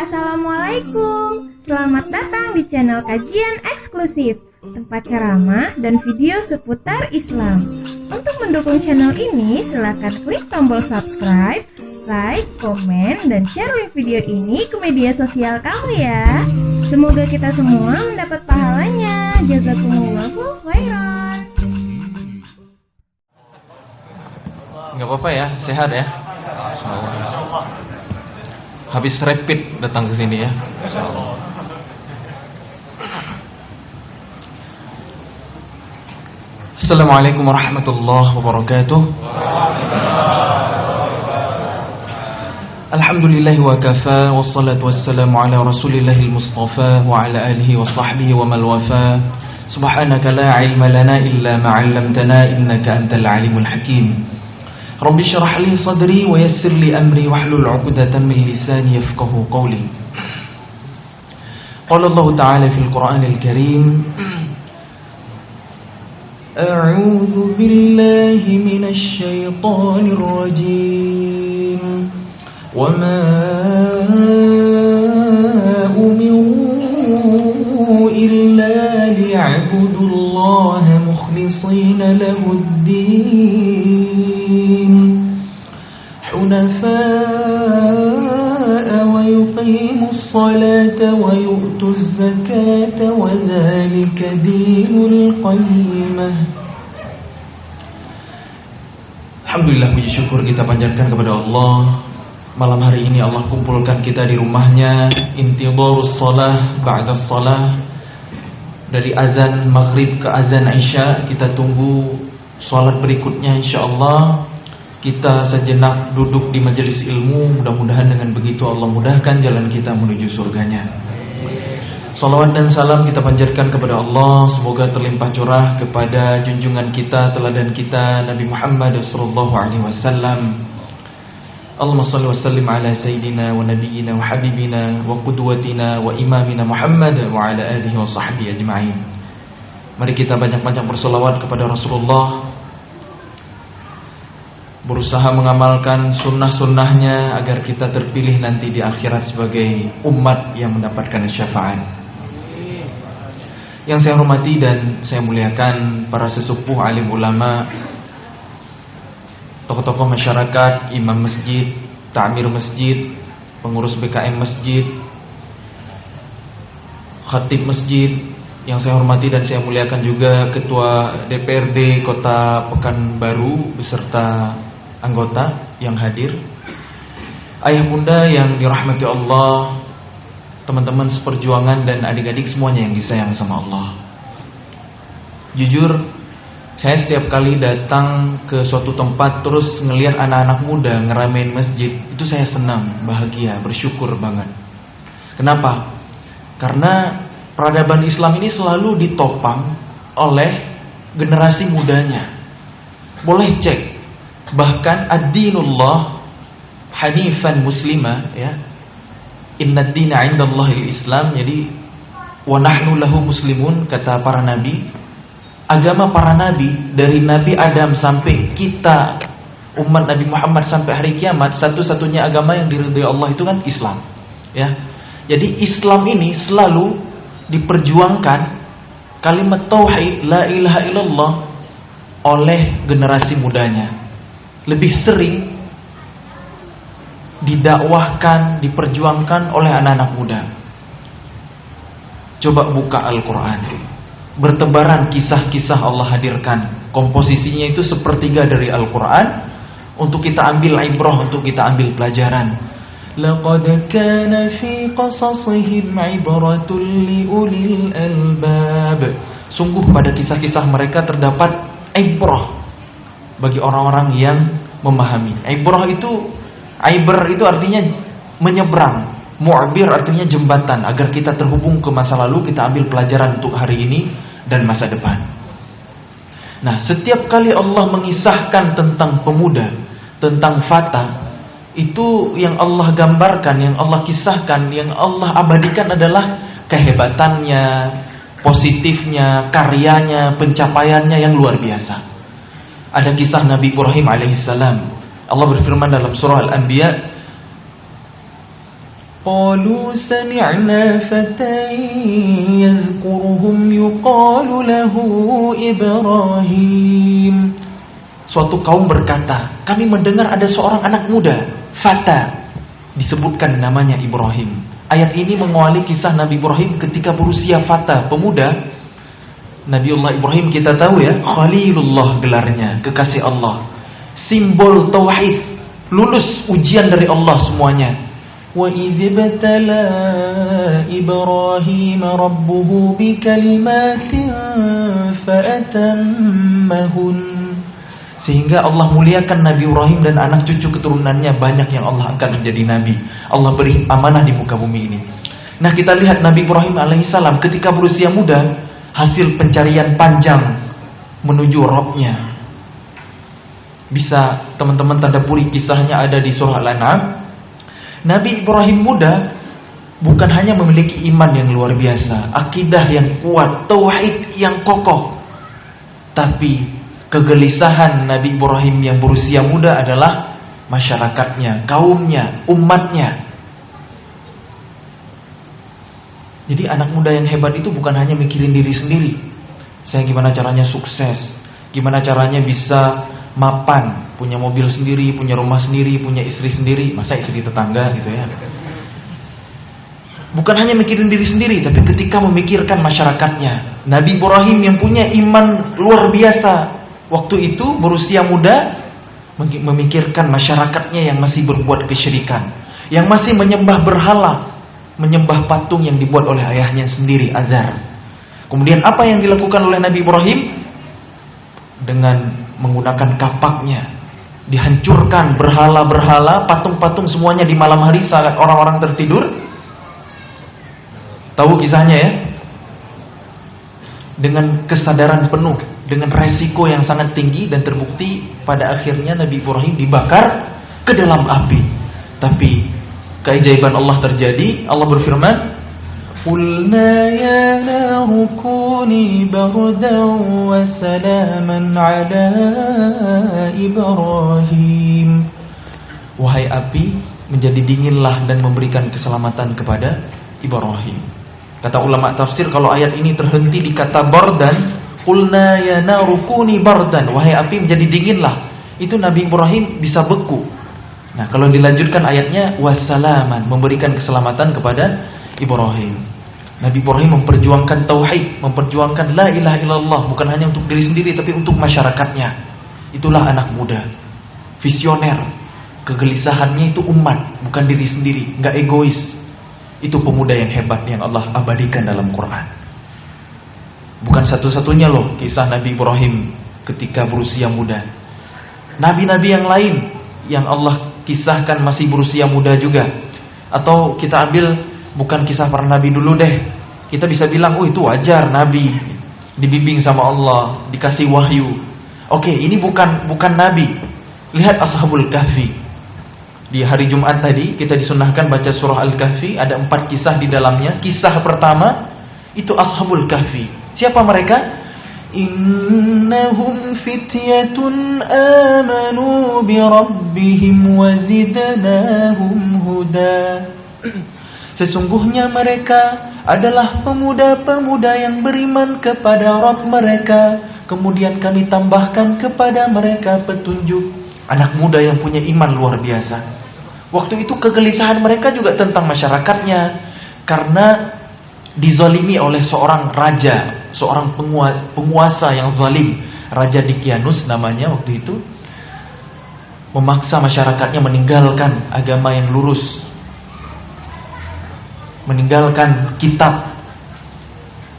Assalamualaikum, selamat datang di channel kajian eksklusif, tempat ceramah dan video seputar Islam. Untuk mendukung channel ini, silakan klik tombol subscribe, like, komen, dan share link video ini ke media sosial kamu ya. Semoga kita semua mendapat pahalanya. Jazakumullahu khairan. Nggak apa-apa ya, sehat ya. Habis rapid datang ke sini ya. Assalamualaikum warahmatullahi wabarakatuh. Alhamdulillah wa kafa, wassalatu wassalamu ala rasulillahil mustafa wa ala alihi wa sahbihi wa mal wafa. Subhanaka la ilma lana illa ma 'allamtana innaka antal alimul hakim. Rabbi syrah li sadri wa yassir li amri wahlul 'uqdatam min lisani yafqahu qawli. Qala Allah Ta'ala fil Qur'anil Karim, A'udzu billahi minasy syaithanir rajim. Wa ma umiru illa liya'budullaha mukhlishina lahud-din حنفاء ويقيموا الصلاة ويؤتوا الزكاة وذلك دين القيمة. Alhamdulillah, puji syukur kita panjatkan kepada Allah. Malam hari ini Allah kumpulkan kita di rumahnya. Intidharus shalah ba'da shalah. Dari azan maghrib ke azan isya, kita tunggu salat berikutnya insyaallah. Kita sejenak duduk di majelis ilmu. Mudah-mudahan dengan begitu Allah mudahkan jalan kita menuju surganya. Salawat dan salam kita panjatkan kepada Allah. Semoga terlimpah curah kepada junjungan kita, teladan kita, Nabi Muhammad SAW. Allahumma salli wa sallim ala sayyidina wa nabiyyina wa habibina wa qudwatina wa imamina Muhammad wa ala alihi wa sahbihi ajma'in. Mari kita banyak-banyak berselawat kepada Rasulullah, berusaha mengamalkan sunnah-sunnahnya agar kita terpilih nanti di akhirat sebagai umat yang mendapatkan syafaat. Yang saya hormati dan saya muliakan para sesepuh, alim ulama, tokoh-tokoh masyarakat, imam masjid, ta'mir masjid, pengurus BKM masjid, khatib masjid. Yang saya hormati dan saya muliakan juga Ketua DPRD Kota Pekanbaru beserta anggota yang hadir, ayah bunda yang dirahmati Allah, teman-teman seperjuangan dan adik-adik semuanya yang disayang sama Allah. Jujur, saya setiap kali datang ke suatu tempat terus ngelihat anak-anak muda ngeramein masjid, itu saya senang, bahagia, bersyukur banget. Kenapa? Karena peradaban Islam ini selalu ditopang oleh generasi mudanya. Boleh cek, bahkan ad-dinullah hanifan muslimah ya. Inna ad-dina 'indallahi al-Islam. Jadi wa nahnu lahu muslimun, kata para nabi. Agama para nabi dari Nabi Adam sampai kita umat Nabi Muhammad sampai hari kiamat, satu-satunya agama yang diridhai Allah itu kan Islam ya. Jadi Islam ini selalu diperjuangkan kalimat tauhid la ilaha illallah oleh generasi mudanya. Lebih sering didakwahkan, diperjuangkan oleh anak-anak muda. Coba buka Al-Quran, bertebaran kisah-kisah Allah hadirkan. Komposisinya itu sepertiga dari Al-Quran, untuk kita ambil ibrah, untuk kita ambil pelajaran. Laqad kana fi qasasihim ibratun liulil albab. Sungguh pada kisah-kisah mereka terdapat ibrah bagi orang-orang yang memahami. Ibrah itu artinya menyeberang. Mu'bir artinya jembatan, agar kita terhubung ke masa lalu, kita ambil pelajaran untuk hari ini dan masa depan. Nah, setiap kali Allah mengisahkan tentang pemuda, tentang fata, itu yang Allah gambarkan, yang Allah kisahkan, yang Allah abadikan adalah kehebatannya, positifnya, karyanya, pencapaiannya yang luar biasa. Ada kisah Nabi Ibrahim alaihissalam. Allah berfirman dalam surah Al-Anbiya, qalu sami'na fatan yadhkuruhum yuqalu lahu Ibrahim. Suatu kaum berkata, kami mendengar ada seorang anak muda, fata, disebutkan namanya Ibrahim. Ayat ini mengawali kisah Nabi Ibrahim ketika berusia fata, pemuda. Nabiullah Ibrahim kita tahu ya, Khalilullah gelarnya, kekasih Allah, simbol tauhid, lulus ujian dari Allah semuanya. Wa idz batala Ibrahim rabbuhu bikalimatin fa'atammahun. Sehingga Allah muliakan Nabi Ibrahim dan anak cucu keturunannya, banyak yang Allah akan menjadi nabi. Allah beri amanah di muka bumi ini. Nah, kita lihat Nabi Ibrahim alaihissalam ketika berusia muda, hasil pencarian panjang menuju Rabb-Nya. Bisa teman-teman tadaburi, kisahnya ada di surah Al-An'am. Nabi Ibrahim muda bukan hanya memiliki iman yang luar biasa, akidah yang kuat, tauhid yang kokoh, tapi kegelisahan Nabi Ibrahim yang berusia muda adalah masyarakatnya, kaumnya, umatnya. Jadi anak muda yang hebat itu bukan hanya mikirin diri sendiri, saya gimana caranya sukses, gimana caranya bisa mapan, punya mobil sendiri, punya rumah sendiri, punya istri sendiri, masa istri tetangga gitu ya. Bukan hanya mikirin diri sendiri, tapi ketika memikirkan masyarakatnya. Nabi Ibrahim yang punya iman luar biasa, waktu itu berusia muda, memikirkan masyarakatnya yang masih berbuat kesyirikan, yang masih menyembah berhala, menyembah patung yang dibuat oleh ayahnya sendiri, Azar. Kemudian apa yang dilakukan oleh Nabi Ibrahim? Dengan menggunakan kapaknya, dihancurkan berhala-berhala, patung-patung semuanya di malam hari saat orang-orang tertidur. Tahu kisahnya ya? Dengan kesadaran penuh, dengan resiko yang sangat tinggi, dan terbukti pada akhirnya Nabi Ibrahim dibakar ke dalam api. Tapi keajaiban Allah terjadi. Allah berfirman, "Qulna ya naru kuni bardan wa salaman ala Ibrahim." Wahai api, menjadi dinginlah dan memberikan keselamatan kepada Ibrahim. Kata ulama tafsir, kalau ayat ini terhenti di kata bardan, qulna ya naru kuni bardan, wahai api menjadi dinginlah, itu Nabi Ibrahim bisa beku. Nah, kalau dilanjutkan ayatnya wassalaman, memberikan keselamatan kepada Ibrahim. Nabi Ibrahim memperjuangkan tauhid, memperjuangkan la ilaha illallah, bukan hanya untuk diri sendiri tapi untuk masyarakatnya. Itulah anak muda, visioner. Kegelisahannya itu umat, bukan diri sendiri, enggak egois. Itu pemuda yang hebat yang Allah abadikan dalam Quran. Bukan satu-satunya loh kisah Nabi Ibrahim ketika berusia muda. Nabi-nabi yang lain yang Allah kisahkan masih berusia muda juga. Atau kita ambil bukan kisah para nabi dulu deh. Kita bisa bilang, oh itu wajar, nabi dibimbing sama Allah, dikasih wahyu. Oke, ini bukan nabi. Lihat Ashabul Kahfi. Di hari Jumat tadi kita disunahkan baca surah Al-Kahfi, ada 4 kisah di dalamnya. Kisah pertama itu Ashabul Kahfi. Siapa mereka? Innahum fityatun amanu bi rabbihim wa zidnahum huda. Sesungguhnya mereka adalah pemuda-pemuda yang beriman kepada Rabb mereka, kemudian kami tambahkan kepada mereka petunjuk. Anak muda yang punya iman luar biasa. Waktu itu kegelisahan mereka juga tentang masyarakatnya, karena dizalimi oleh seorang raja, seorang penguasa yang zalim. Raja Dicyanus namanya waktu itu, memaksa masyarakatnya meninggalkan agama yang lurus, meninggalkan kitab.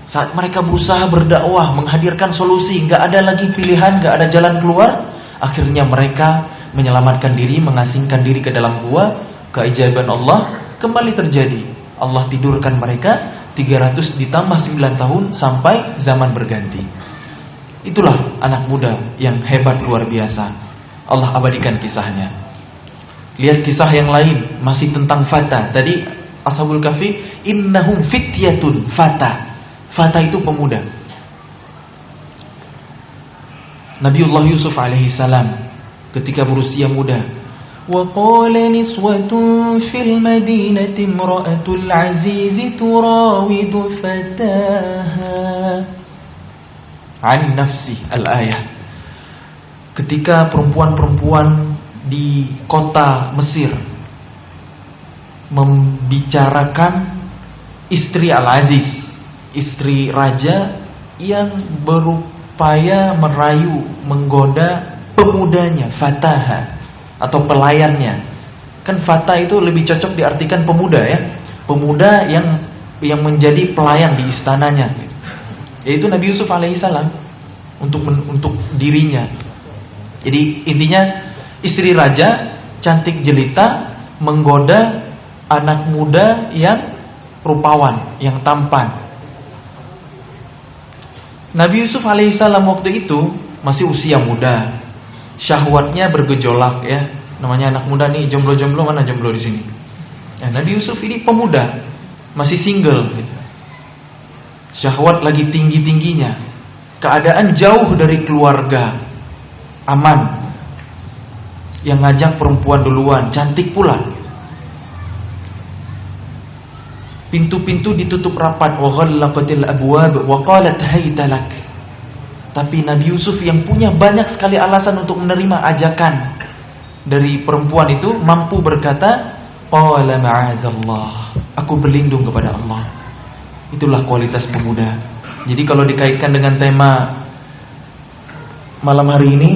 Saat mereka berusaha berdakwah, menghadirkan solusi, gak ada lagi pilihan, gak ada jalan keluar, akhirnya mereka menyelamatkan diri, mengasingkan diri ke dalam gua. Keajaiban Allah kembali terjadi. Allah tidurkan mereka 300 ditambah 9 tahun sampai zaman berganti. Itulah anak muda yang hebat luar biasa. Allah abadikan kisahnya. Lihat kisah yang lain, masih tentang fata. Tadi Ashabul Kahfi, innahum fityatun fata. Fata itu pemuda. Nabiullah Yusuf alaihissalam ketika berusia muda, wa qala niswatun fil madinati imra'atul aziz turawidu fataha an nafsi, al-ayah. Ketika perempuan-perempuan di kota Mesir membicarakan istri Al-Aziz, istri raja yang berupaya merayu, menggoda pemudanya, fataha atau pelayannya. Kan fata itu lebih cocok diartikan pemuda ya, pemuda yang menjadi pelayan di istananya, yaitu Nabi Yusuf alaihissalam untuk dirinya. Jadi intinya istri raja cantik jelita menggoda anak muda yang rupawan, yang tampan. Nabi Yusuf alaihissalam waktu itu masih usia muda, syahwatnya bergejolak ya. Namanya anak muda nih, jomblo-jomblo, mana jomblo di sini? Ya, Nabi Yusuf ini pemuda, masih single gitu. Syahwat lagi tinggi-tingginya. Keadaan jauh dari keluarga, aman. Yang ngajak perempuan duluan, cantik pula. Pintu-pintu ditutup rapat, wa ghallaqatil abwab wa qalat hayta lak. Tapi Nabi Yusuf yang punya banyak sekali alasan untuk menerima ajakan dari perempuan itu mampu berkata, qala ma'adzallah, aku berlindung kepada Allah. Itulah kualitas pemuda. Jadi kalau dikaitkan dengan tema malam hari ini,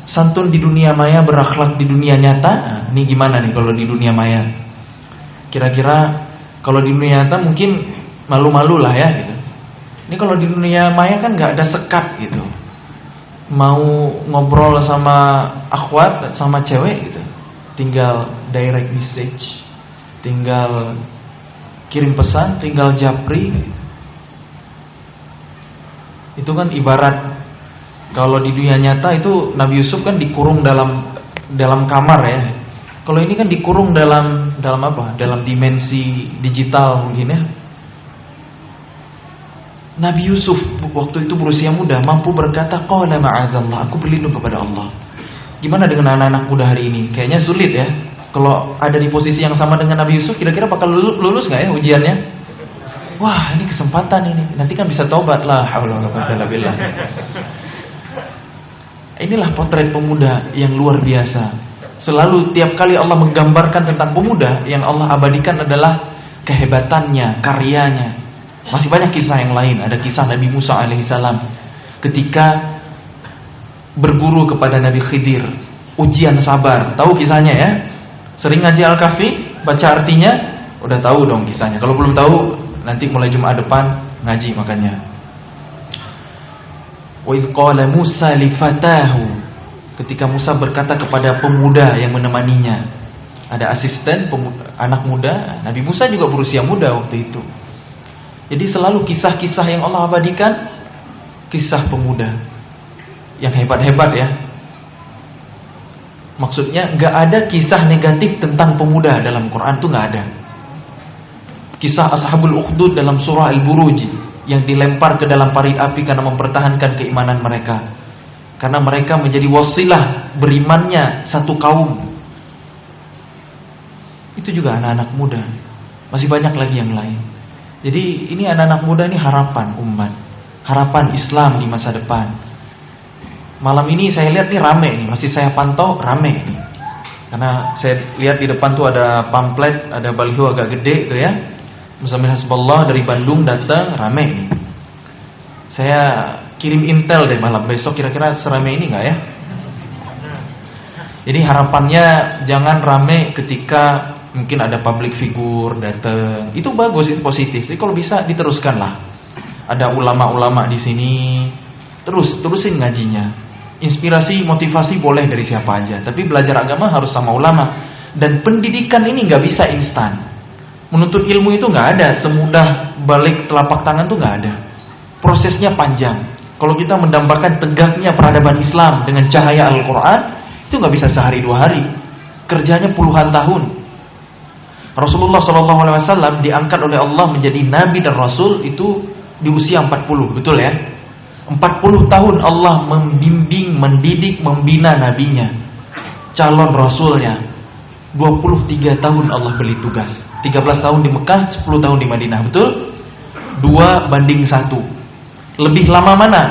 santun di dunia maya, berakhlak di dunia nyata. Nah, ini gimana nih kalau di dunia maya? Kira-kira kalau di dunia nyata mungkin malu-malu lah ya gitu. Ini kalau di dunia maya kan nggak ada sekat gitu. Mau ngobrol sama akhwat, sama cewek gitu, tinggal direct message, tinggal kirim pesan, tinggal japri. Itu kan ibarat kalau di dunia nyata itu Nabi Yusuf kan dikurung dalam kamar ya. Kalau ini kan dikurung dalam apa? Dalam dimensi digital mungkin ya. Nabi Yusuf waktu itu berusia muda mampu berkata, qala ma'adzallah, aku berlindung kepada Allah. Gimana dengan anak-anak muda hari ini? Kayaknya sulit ya. Kalau ada di posisi yang sama dengan Nabi Yusuf, kira-kira bakal lulus nggak ya ujiannya? Wah, ini kesempatan ini. Nanti kan bisa tobat lah. Haula wala quwwata illa billah. Inilah potret pemuda yang luar biasa. Selalu tiap kali Allah menggambarkan tentang pemuda, yang Allah abadikan adalah kehebatannya, karyanya. Masih banyak kisah yang lain. Ada kisah Nabi Musa alaihissalam ketika berguru kepada Nabi Khidir, ujian sabar. Tahu kisahnya ya? Sering ngaji Al-Kahfi, baca artinya, udah tahu dong kisahnya. Kalau belum tahu, nanti mulai Jumat depan ngaji makanya. Wa idh qala Musa li fatahu, ketika Musa berkata kepada pemuda yang menemaninya. Ada asisten anak muda. Nabi Musa juga berusia muda waktu itu. Jadi selalu kisah-kisah yang Allah abadikan, kisah pemuda yang hebat-hebat ya. Maksudnya gak ada kisah negatif tentang pemuda dalam Quran, tuh gak ada. Kisah Ashabul Ukhdud dalam surah Al-Buruj yang dilempar ke dalam parit api karena mempertahankan keimanan mereka. Karena mereka menjadi wasilah berimannya satu kaum. Itu juga anak-anak muda. Masih banyak lagi yang lain. Jadi ini anak-anak muda ini harapan umat, harapan Islam di masa depan. Malam ini saya lihat nih rame nih, masih saya pantau rame nih. Karena saya lihat di depan tuh ada pamflet, ada baliho agak gede tuh ya. Musamil Hasballah dari Bandung datang, rame nih. Saya kirim intel deh malam besok, kira-kira serame ini nggak ya? Jadi harapannya jangan rame ketika mungkin ada public figure datang. Itu bagus, itu positif. Jadi kalau bisa diteruskan lah. Ada ulama-ulama di sini, terusin ngajinya. Inspirasi, motivasi boleh dari siapa aja. Tapi belajar agama harus sama ulama. Dan pendidikan ini nggak bisa instan. Menuntut ilmu itu nggak ada semudah balik telapak tangan tuh nggak ada. Prosesnya panjang. Kalau kita mendambakan tegaknya peradaban Islam dengan cahaya Al-Quran, itu nggak bisa sehari dua hari. Kerjanya puluhan tahun. Rasulullah SAW diangkat oleh Allah menjadi nabi dan rasul itu di usia 40, betul ya? 40 tahun Allah membimbing, mendidik, membina nabinya, calon rasulnya. 23 tahun Allah beri tugas. 13 tahun di Mekah, 10 tahun di Madinah, betul? 2:1. Lebih lama mana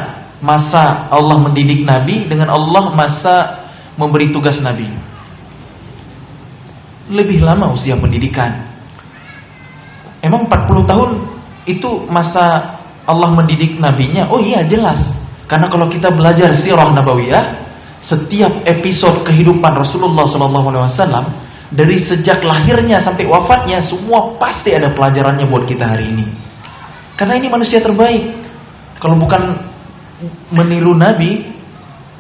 masa Allah mendidik nabi dengan Allah masa memberi tugas nabi? Lebih lama usia pendidikan. Emang 40 tahun itu masa Allah mendidik nabinya? Oh iya, jelas. Karena kalau kita belajar sirah nabawiyah, setiap episode kehidupan Rasulullah SAW dari sejak lahirnya sampai wafatnya, semua pasti ada pelajarannya buat kita hari ini. Karena ini manusia terbaik. Kalau bukan meniru nabi,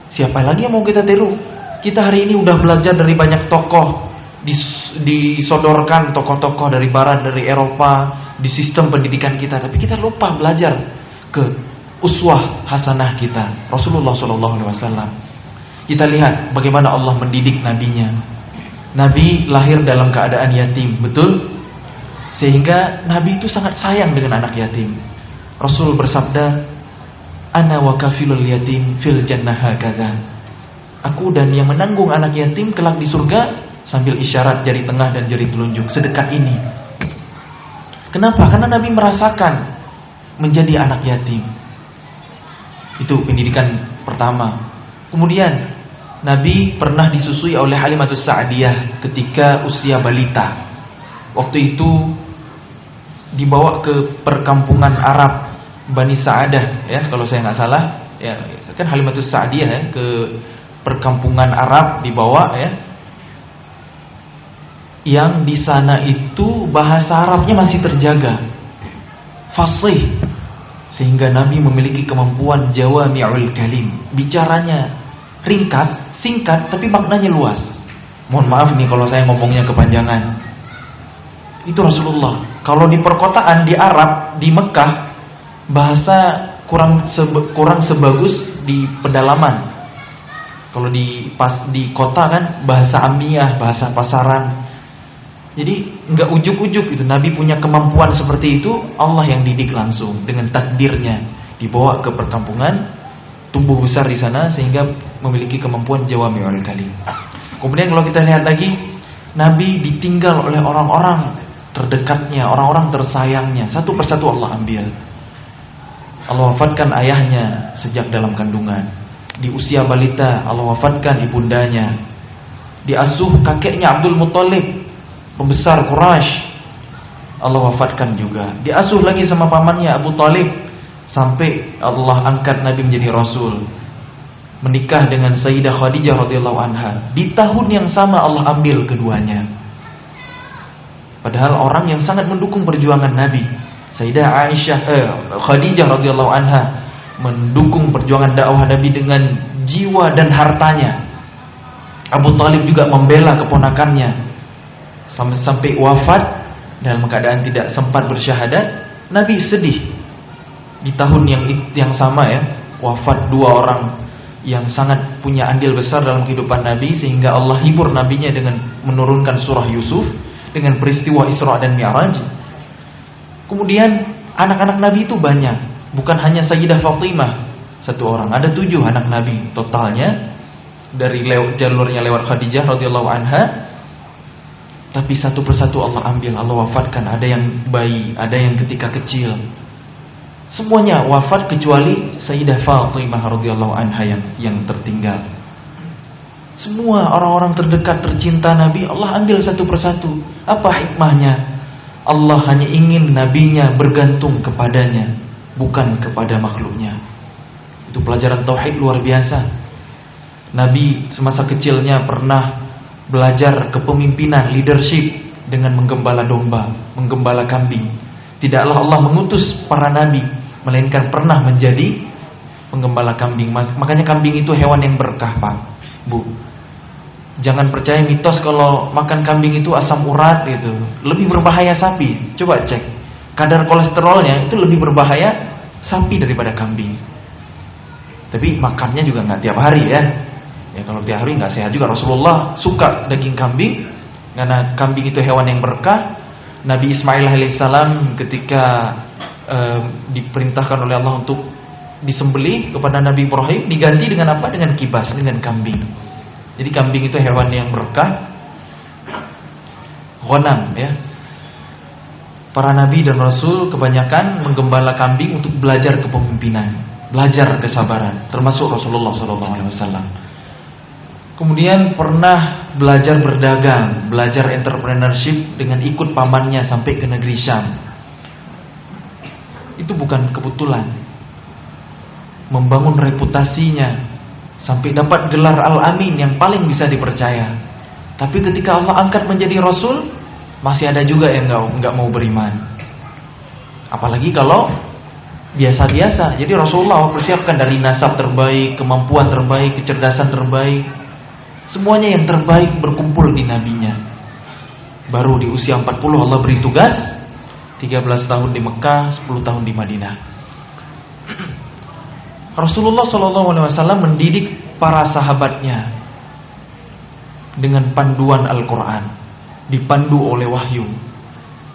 siapa lagi yang mau kita tiru? Kita hari ini udah belajar dari banyak tokoh, disodorkan tokoh-tokoh dari barat, dari Eropa di sistem pendidikan kita, tapi kita lupa belajar ke uswah hasanah kita, Rasulullah SAW. Kita lihat bagaimana Allah mendidik nabinya. Nabi lahir dalam keadaan yatim, betul? Sehingga Nabi itu sangat sayang dengan anak yatim. Rasul bersabda, "Ana wa kafilul yatim fil jannah hakadha." Aku dan yang menanggung anak yatim kelak di surga, sambil isyarat jari tengah dan jari telunjuk, sedekat ini. Kenapa? Karena Nabi merasakan menjadi anak yatim. Itu pendidikan pertama. Kemudian Nabi pernah disusui oleh Halimatus Sa'diyah ketika usia balita. Waktu itu dibawa ke perkampungan Arab Bani Sa'adah, ya kalau saya nggak salah, ya kan Halimatus Sa'diyah ya, ke perkampungan Arab dibawa ya. Yang di sana itu bahasa Arabnya masih terjaga, fasih, sehingga Nabi memiliki kemampuan jawami'ul kalim. Bicaranya ringkas, singkat, tapi maknanya luas. Mohon maaf nih kalau saya ngomongnya kepanjangan. Itu Rasulullah. Kalau di perkotaan, di Arab, di Mekah, bahasa kurang sebagus di pedalaman. Kalau di kota kan bahasa amiyah, bahasa pasaran. Jadi nggak ujuk-ujuk itu. Nabi punya kemampuan seperti itu, Allah yang didik langsung dengan takdirnya, dibawa ke perkampungan, tumbuh besar di sana sehingga memiliki kemampuan jawami'ul kalim. Kemudian kalau kita lihat lagi, Nabi ditinggal oleh orang-orang terdekatnya, orang-orang tersayangnya. Satu persatu Allah ambil. Allah wafatkan ayahnya sejak dalam kandungan. Di usia balita Allah wafatkan ibundanya. Diasuh kakeknya Abdul Muthalib, pembesar Quraisy, Allah wafatkan juga. Diasuh lagi sama pamannya Abu Talib sampai Allah angkat Nabi menjadi Rasul. Menikah dengan Sayyidah Khadijah radhiyallahu anha. Di tahun yang sama Allah ambil keduanya. Padahal orang yang sangat mendukung perjuangan Nabi, Sayyidah Khadijah radhiyallahu anha, mendukung perjuangan dakwah Nabi dengan jiwa dan hartanya. Abu Talib juga membela keponakannya. Sampai wafat dalam keadaan tidak sempat bersyahadat, Nabi sedih. Di tahun yang sama ya, wafat dua orang yang sangat punya andil besar dalam kehidupan Nabi, sehingga Allah hibur nabinya dengan menurunkan surah Yusuf dengan peristiwa Isra dan Mi'raj. Kemudian anak-anak Nabi itu banyak, bukan hanya Sayyidah Fatimah satu orang, ada 7 anak Nabi totalnya dari jalurnya lewat Khadijah radhiyallahu anha. Tapi satu persatu Allah ambil, Allah wafatkan. Ada yang bayi, ada yang ketika kecil. Semuanya wafat kecuali Sayyidah Fatimah radhiyallahu anha yang tertinggal. Semua orang-orang terdekat tercinta Nabi Allah ambil satu persatu. Apa hikmahnya? Allah hanya ingin nabinya bergantung kepadanya, bukan kepada makhluknya. Itu pelajaran tauhid luar biasa. Nabi semasa kecilnya pernah belajar kepemimpinan, leadership dengan menggembala domba, menggembala kambing. Tidaklah Allah mengutus para nabi, melainkan pernah menjadi penggembala kambing. Makanya kambing itu hewan yang berkah, Pak, Bu. Jangan percaya mitos kalau makan kambing itu asam urat gitu. Lebih berbahaya sapi. Coba cek. Kadar kolesterolnya itu lebih berbahaya sapi daripada kambing. Tapi makannya juga nggak tiap hari ya. Ya kalau tiap hari nggak sehat juga. Rasulullah suka daging kambing, Karena kambing itu hewan yang berkah. Nabi Ismail alaihissalam ketika diperintahkan oleh Allah untuk disembelih kepada Nabi Ibrahim, diganti dengan apa? Dengan kibas, dengan kambing. Jadi kambing itu hewan yang berkah. Ghanam, ya. Para nabi dan rasul kebanyakan menggembala kambing untuk belajar kepemimpinan, belajar kesabaran, termasuk Rasulullah SAW. Kemudian pernah belajar berdagang, belajar entrepreneurship dengan ikut pamannya sampai ke negeri Syam. Itu bukan kebetulan. Membangun reputasinya sampai dapat gelar Al-Amin yang paling bisa dipercaya. Tapi ketika Allah angkat menjadi Rasul, masih ada juga yang nggak mau beriman. Apalagi kalau biasa-biasa. Jadi Rasulullah persiapkan dari nasab terbaik, kemampuan terbaik, kecerdasan terbaik, semuanya yang terbaik berkumpul di nabinya. Baru di usia 40 Allah beri tugas, 13 tahun di Mekah, 10 tahun di Madinah. Rasulullah SAW mendidik para sahabatnya dengan panduan Al-Quran, dipandu oleh wahyu.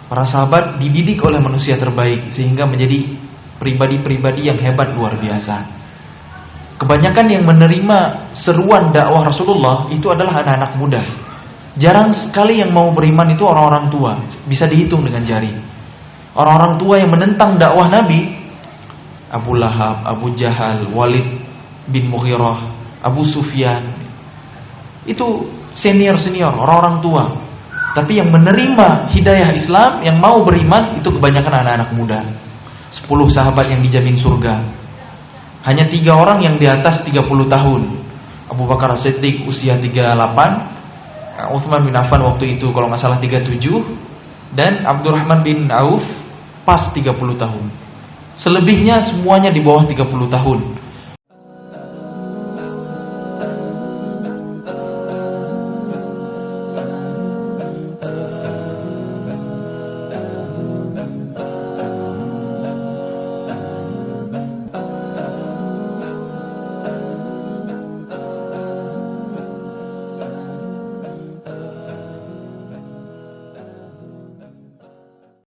Para sahabat dididik oleh manusia terbaik sehingga menjadi pribadi-pribadi yang hebat luar biasa. Kebanyakan yang menerima seruan dakwah Rasulullah itu adalah anak-anak muda. Jarang sekali yang mau beriman itu orang-orang tua, bisa dihitung dengan jari. Orang-orang tua yang menentang dakwah Nabi, Abu Lahab, Abu Jahal, Walid bin Mughirah, Abu Sufyan, itu senior-senior, orang-orang tua. Tapi yang menerima hidayah Islam, yang mau beriman, itu kebanyakan anak-anak muda. 10 sahabat yang dijamin surga, hanya 3 orang yang di atas 30 tahun. Abu Bakar As-Siddiq usia 38, Utsman bin Affan waktu itu kalau nggak salah 37, dan Abdurrahman bin Auf pas 30 tahun. Selebihnya semuanya di bawah 30 tahun.